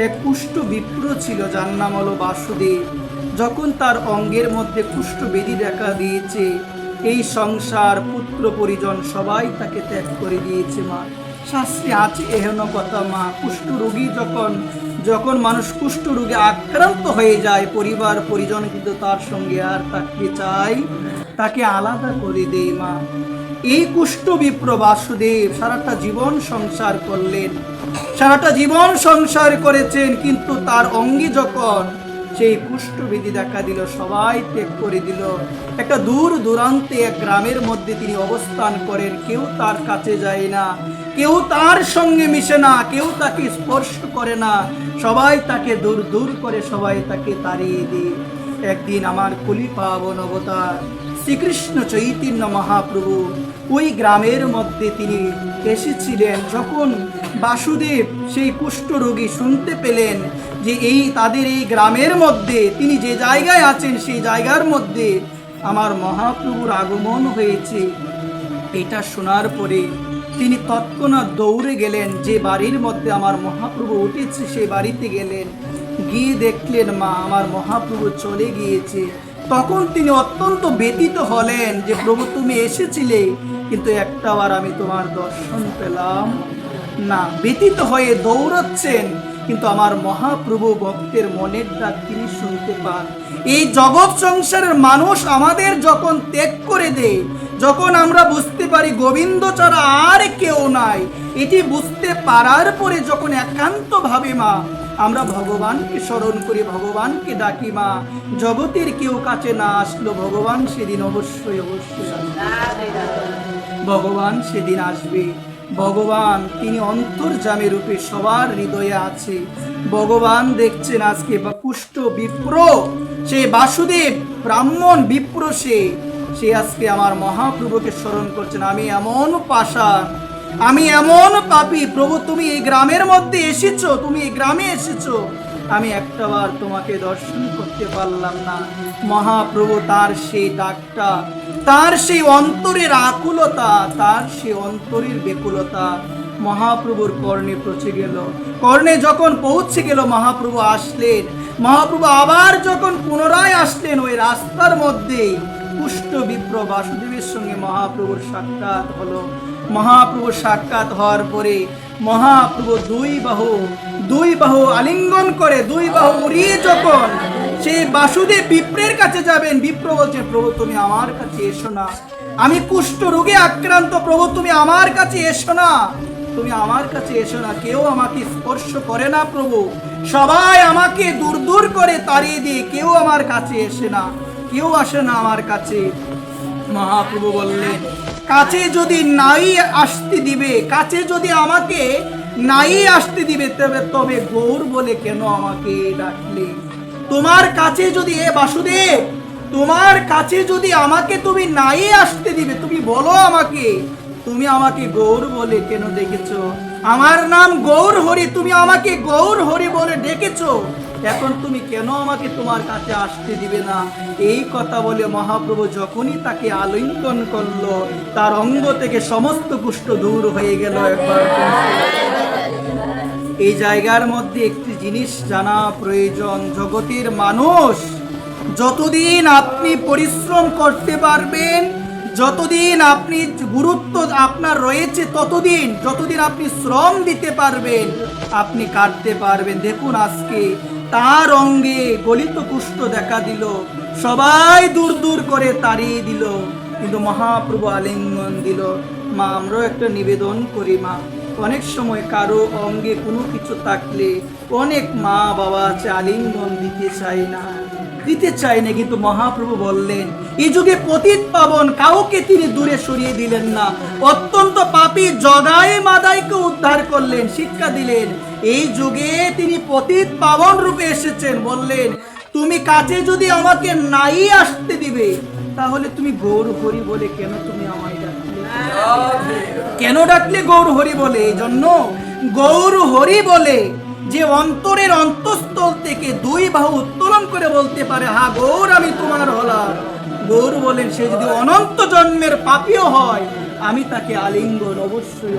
এক কুষ্ঠ বিপ্র ছিল, যার নাম হলো বাসুদেব। যখন তার অঙ্গের মধ্যে কুষ্ঠব্যাধি দেখা দিয়েছে, এই সংসার পুত্র পরিজন সবাই তাকে ত্যাগ করে দিয়েছে। মা, শাস্ত্রে আছে এহেন কথা মা, কুষ্ঠরোগী যখন মানুষ কুষ্ঠরোগে আক্রান্ত হয়ে যায়, পরিবার পরিজন কিন্তু তার সঙ্গে আর থাকতে চায়, তাকে আলাদা করে দেয়। মা, এই কুষ্ঠ বিপ্র বাসুদেব সারাটা জীবন সংসার করলেন, সারাটা জীবন সংসার করেছেন, কিন্তু তার অঙ্গে যখন সেই কুষ্ঠব্যাধি দেখা দিল, সবাই ত্যাগ করে দিল। একটা দূর দূরান্তে এক গ্রামের মধ্যে তিনি অবস্থান করেন। কেউ তার কাছে যায় না, কেউ তার সঙ্গে মিশে না, কেউ তাকে স্পর্শ করে না, সবাই তাকে দূর দূর করে, সবাই তাকে তাড়িয়ে দিয়ে। একদিন আমার কলি পাবন অবতার শ্রীকৃষ্ণ চৈতন্য মহাপ্রভু ওই গ্রামের মধ্যে তিনি এসেছিলেন। যখন বাসুদেব সেই কুষ্ঠরোগী শুনতে পেলেন যে তাদের এই গ্রামের মধ্যে তিনি যে জায়গায় আছেন, সেই জায়গার মধ্যে আমার মহাপ্রভুর আগমন হয়েছে, এটা শোনার পরে তিনি তৎক্ষণাৎ দৌড়ে গেলেন। যে বাড়ির মধ্যে আমার মহাপ্রভু উঠেছে সেই বাড়িতে গেলেন, গিয়ে দেখলেন মা আমার মহাপ্রভু চলে গিয়েছে। তখন তিনি অত্যন্ত ব্যথিত হলেন যে প্রভু তুমি এসেছিলে, কিন্তু একটাবার আমি তোমার দর্শন পেলাম না। ব্যথিত হয়ে দৌড়াচ্ছেন, কিন্তু আমার মহাপ্রভু ভক্তের মনের ডাক তিনি শুনতে পান। এই জগৎ সংসারের মানুষ আমাদের যখন ত্যাগ করে দেয়, যখন আমরা বুঝতে পারি গোবিন্দ ছাড়া আর কেউ নাই, এটি বুঝতে পারার পরে যখন একান্ত ভাবে মা আমরা ভগবানকে স্মরণ করি, ভগবানকে ডাকি, মা জগতের কেউ কাছে না আসলো, ভগবান সেদিন অবশ্যই ভগবান সেদিন আসবে। ভগবান তিনি অন্তর্যামী রূপে সবার হৃদয়ে আছে। ভগবান দেখছেন আজকে বা কুষ্ঠ বিপ্র সে বাসুদেব ব্রাহ্মণ বিপ্র সে আজকে আমার মহাপ্রভুকে স্মরণ করছেন। আমি এমন পাষাণ, আমি এমন পাপী, প্রভু তুমি এই গ্রামের মধ্যে এসেছো, তুমি এই গ্রামে এসেছো, আমি একটাবার তোমাকে দর্শন করতে পারলাম না। মহাপ্রভু তার সেই ডাকটা, তার সেই অন্তরের আকুলতা, তার সেই অন্তরের বেকুলতা মহাপ্রভুর কর্ণে পৌঁছে গেল। কর্ণে যখন পৌঁছে গেল, মহাপ্রভু আসলেন। মহাপ্রভু আবার যখন পুনরায় আসলেন, ওই রাস্তার মধ্যে কুষ্ঠ বিপ্র বাসুদেবের সঙ্গে মহাপ্রভুর সাক্ষাৎ হলো। মহাপ্রভুর সাক্ষাৎ হওয়ার পরে মহাপ্রভু দুই বাহু আলিঙ্গন করে, দুই বাহু উড়িয়ে যখন সেই বাসুদেব বিপ্রের কাছে যাবেন, বিপ্র বলছে প্রভু তুমি আমার কাছে এসো না, আমি কুষ্ঠ রোগে আক্রান্ত, প্রভু তুমি আমার কাছে এসো না, তুমি আমার কাছে এসো না, কেউ আমাকে স্পর্শ করে না প্রভু, সবাই আমাকে দূর দূর করে তাড়িয়ে দিয়ে, কেউ আমার কাছে এসে না, কেউ আসে না আমার কাছে। মহাপ্রভু বললেন কাছে যদি নাই আসতে দিবে, কাছে যদি আমাকে নাই আসতে দিবে, তবে গৌর বলে কেন আমাকে ডাকলে? তোমার কাছে যদি এ বাসুদেব, তোমার কাছে যদি আমাকে তুমি নাই আসতে দিবে, তুমি বলো আমাকে, তুমি আমাকে গৌর বলে কেন ডেকেছো? আমার নাম গৌর হরি, তুমি আমাকে গৌর হরি বলে ডেকেছো, এখন তুমি কেন আমাকে তোমার কাছে আসতে দিবে না? এই কথা বলে মহাপ্রভু যখনই তাকে আলিঙ্গন করলো, তার অঙ্গ থেকে সমস্ত কুষ্ঠ দূর হয়ে গেল। একবার এই জায়গার মধ্যে একটি জিনিস জানা প্রয়োজন, জগতের মানুষ যতদিন আপনি পরিশ্রম করতে পারবেন, যতদিন আপনি গুরুত্ব আপনার রয়েছে, যতদিন আপনি শ্রম দিতে পারবেন, আপনি কাটতে পারবেন। দেখুন আজকে তার অঙ্গে গলিত কুষ্ঠ দেখা দিল, সবাই দূর দূর করে তাড়িয়ে দিল, কিন্তু মহাপ্রভু আলিঙ্গন দিল। মা আমরাও একটা নিবেদন করি, মা অনেক সময় কারো অঙ্গে কোনো কিছু থাকলে অনেক মা বাবা আছে আলিঙ্গন দিতে চায় না, কিন্তু মহাপ্রভু বললেন এই যুগে পতিত পাবন কাউকে তিনি দূরে সরিয়ে দিলেন না, অত্যন্ত পাপী জগাই মাদাইকে উদ্ধার করলেন, শিক্ষা দিলেন। এই যুগে তিনি পতিত পাবন রূপে এসেছেন, বললেন তুমি কাছে যদি আমাকে নাই আসতে দিবে, তাহলে তুমি গৌর হরি বলে কেন তুমি আমায় ডাকলে? কেন ডাকলে গৌর হরি বলে? এই জন্য গৌর হরি বলে যে অন্তরের অন্তঃস্থল থেকে দুই বাহু উত্তোলন করে বলতে পারে হ্যাঁ গৌর আমি তোমার হলাম, গৌর বলেন সে যদি অনন্ত জন্মের পাপীও হয়, আমি তাকে আলিঙ্গন অবশ্যই